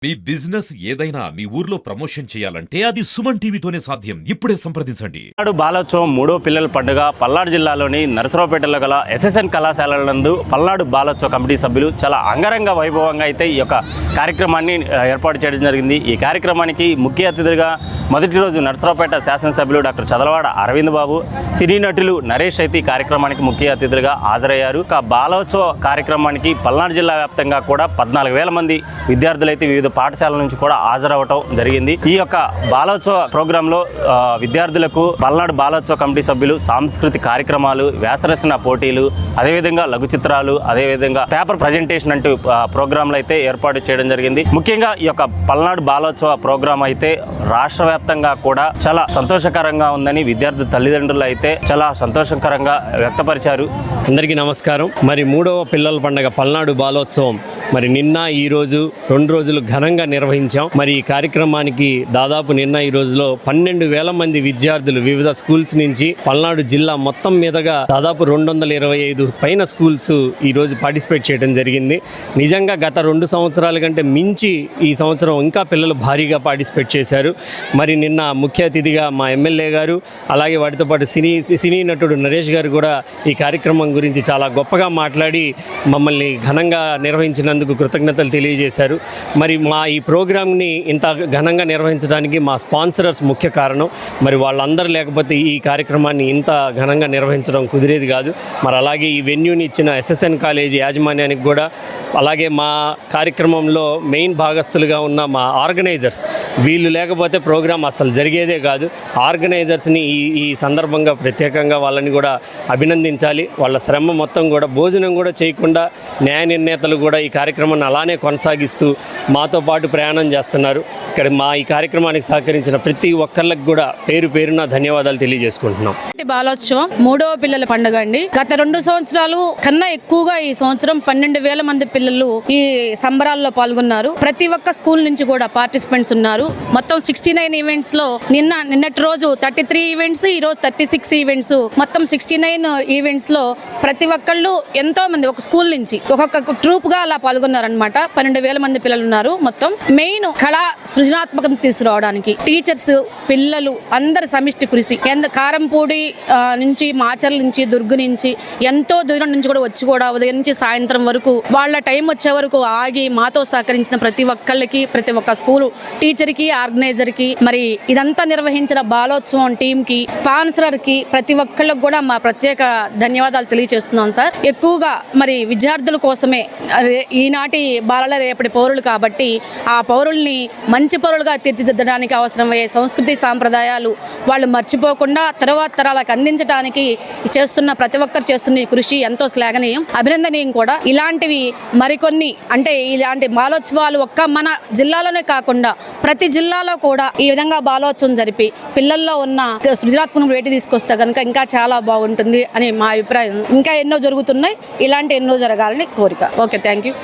మీ business ఏదైనా మీ ఊర్లో promotion చేయాలంటే అది సుమన్ టీవీతోనే సాధ్యం. ఇప్పుడే సంప్రదించండి. పల్నాడు బాలోత్సవం మూడో పిల్లల పండుగ పల్నాడు జిల్లాలోని నరసరావుపేటలో గల ఎస్ఎస్ఎన్ కళాశాలల నందు పల్నాడు బాలోత్సవ కమిటీ సభ్యులు చాలా అంగరంగ వైభవంగా అయితే ఈ యొక్క కార్యక్రమాన్ని ఏర్పాటు చేయడం జరిగింది. ఈ కార్యక్రమానికి ముఖ్య అతిథిగా మొదటి రోజు నరసరావుపేట శాసనసభ్యులు డాక్టర్ చదలవాడ అరవింద్ బాబు, సినీ నటులు నరేష్ అయితే ఈ కార్యక్రమానికి ముఖ్య అతిథిగా హాజరయ్యారు. బాలోత్సవ కార్యక్రమానికి పల్నాడు జిల్లా వ్యాప్తంగా కూడా 14,000 మంది విద్యార్థులు అయితే వివిధ పాఠశాలల నుంచి కూడా హాజరవటం జరిగింది. ఈ యొక్క బాలోత్సవ ప్రోగ్రామ్ లో విద్యార్థులకు పల్నాడు బాలోత్సవ కమిటీ సభ్యులు సాంస్కృతిక కార్యక్రమాలు, వ్యాసరచన పోటీలు, అదేవిధంగా లఘు చిత్రాలు, అదేవిధంగా పేపర్ ప్రజెంటేషన్ అంటూ ప్రోగ్రాంలు అయితే ఏర్పాటు చేయడం జరిగింది. ముఖ్యంగా ఈ యొక్క పల్నాడు బాలోత్సవ ప్రోగ్రాం అయితే రాష్ట్ర వ్యాప్తంగా కూడా చాలా సంతోషకరంగా ఉందని విద్యార్థి తల్లిదండ్రులు అయితే చాలా సంతోషకరంగా వ్యక్తపరిచారు. అందరికీ నమస్కారం. మరి మూడవ పిల్లల పండుగ పల్నాడు బాలోత్సవం మరి నిన్న ఈ రోజు 2 రోజులు ఘనంగా నిర్వహించాం. మరి ఈ కార్యక్రమానికి దాదాపు నిన్న ఈ రోజులో 12,000 మంది విద్యార్థులు వివిధ స్కూల్స్ నుంచి పల్నాడు జిల్లా మొత్తం మీదుగా దాదాపు 225 పైన స్కూల్స్ ఈ రోజు పార్టిసిపేట్ చేయడం జరిగింది. నిజంగా గత 2 సంవత్సరాల కంటే మించి ఈ సంవత్సరం ఇంకా పిల్లలు భారీగా పార్టిసిపేట్ చేశారు. మరి నిన్న ముఖ్య అతిథిగా మా ఎమ్మెల్యే గారు, అలాగే వాటితో పాటు సినీ నటుడు నరేష్ గారు కూడా ఈ కార్యక్రమం గురించి చాలా గొప్పగా మాట్లాడి మమ్మల్ని ఘనంగా నిర్వహించినందుకు కృతజ్ఞతలు తెలియజేశారు. మరి మా ఈ ప్రోగ్రామ్ని ఇంత ఘనంగా నిర్వహించడానికి మా స్పాన్సరర్స్ ముఖ్య కారణం. మరి వాళ్ళందరూ లేకపోతే ఈ కార్యక్రమాన్ని ఇంత ఘనంగా నిర్వహించడం కుదిరేది కాదు. మరి అలాగే ఈ వెన్యూని ఇచ్చిన ఎస్ఎస్ఎన్ కాలేజీ యాజమాన్యానికి కూడా, అలాగే మా కార్యక్రమంలో మెయిన్ భాగస్తులుగా ఉన్న మా ఆర్గనైజర్స్, వీళ్ళు లేకపోతే ప్రోగ్రాం అసలు జరిగేదే కాదు. ఆర్గనైజర్స్ని ఈ సందర్భంగా ప్రత్యేకంగా వాళ్ళని కూడా అభినందించాలి. వాళ్ళ శ్రమ మొత్తం కూడా భోజనం కూడా చేయకుండా న్యాయ నిర్ణేతలు కూడా ఈ కార్యక్రమాన్ని అలానే కొనసాగిస్తూ మాతో పాటు ప్రయాణం చేస్తున్నారు. ఇక్కడ మా ఈ కార్యక్రమానికి సహకరించిన ప్రతి ఒక్కళ్ళకి కూడా పేరు పేరున ధన్యవాదాలు తెలియజేసుకుంటున్నాం. బాలోత్సవం మూడవ పిల్లల పండుగ అండి. గత 2 సంవత్సరాలు కన్నా ఎక్కువగా ఈ సంవత్సరం 12,000 మంది పిల్లలు ఈ సంబరాల్లో పాల్గొన్నారు. ప్రతి ఒక్క స్కూల్ నుంచి కూడా పార్టిసిపెంట్స్ ఉన్నారు. మొత్తం 69 ఈవెంట్స్ లో నిన్నటి రోజు 33 ఈవెంట్స్, ఈ రోజు 36 ఈవెంట్స్, మొత్తం 69 ఈవెంట్స్ లో ప్రతి ఒక్కళ్ళు ఎంతో మంది ఒక స్కూల్ నుంచి ఒక్కొక్క ట్రూప్ గా అలా పాల్గొన్నారనమాట. 12,000 మంది పిల్లలు ఉన్నారు. మొత్తం మెయిన్ కళా సృజనాత్మకత తీసుకురావడానికి టీచర్స్, పిల్లలు అందరి సమిష్టి కృషి. కారంపూడి నుంచి, మాచర్ల నుంచి, దుర్గు నుంచి, ఎంతో దూరం నుంచి కూడా వచ్చి కూడా ఉదయం నుంచి సాయంత్రం వరకు వాళ్ళ టైం వచ్చే వరకు ఆగి మాతో సహకరించిన ప్రతి ఒక్కళ్ళకి, ప్రతి ఒక్క స్కూల్ టీచర్కి, ఆర్గనైజర్కి, మరి ఇదంతా నిర్వహించిన బాలోత్సవం టీంకి, స్పాన్సర్కి, ప్రతి ఒక్కళ్ళకి కూడా మా ప్రత్యేక ధన్యవాదాలు తెలియజేస్తున్నాం సార్. ఎక్కువగా మరి విద్యార్థుల కోసమే ఈనాటి బాలల రేపటి పౌరులు కాబట్టి ఆ పౌరుల్ని మంచి పౌరులుగా తీర్చిదిద్దడానికి అవసరమయ్యే సంస్కృతి సాంప్రదాయాలు వాళ్ళు మర్చిపోకుండా తర్వాత తరాలకు అందించడానికి చేస్తున్న ప్రతి ఒక్కరు చేస్తున్న ఈ కృషి ఎంతో శ్లాఘనీయం, అభినందనీయం కూడా. ఇలాంటివి మరికొన్ని అంటే ఇలాంటి బాలోత్సవాలు ఒక్క మన జిల్లాలోనే కాకుండా ప్రతి జిల్లాలో కూడా ఈ విధంగా బాలోత్సవం జరిపి పిల్లల్లో ఉన్న సృజనాత్మకం వేటి తీసుకొస్తే కనుక ఇంకా చాలా బాగుంటుంది అని మా అభిప్రాయం. ఇంకా ఎన్నో జరుగుతున్నాయి, ఇలాంటి ఎన్నో జరగాలని కోరిక. Okay, thank you.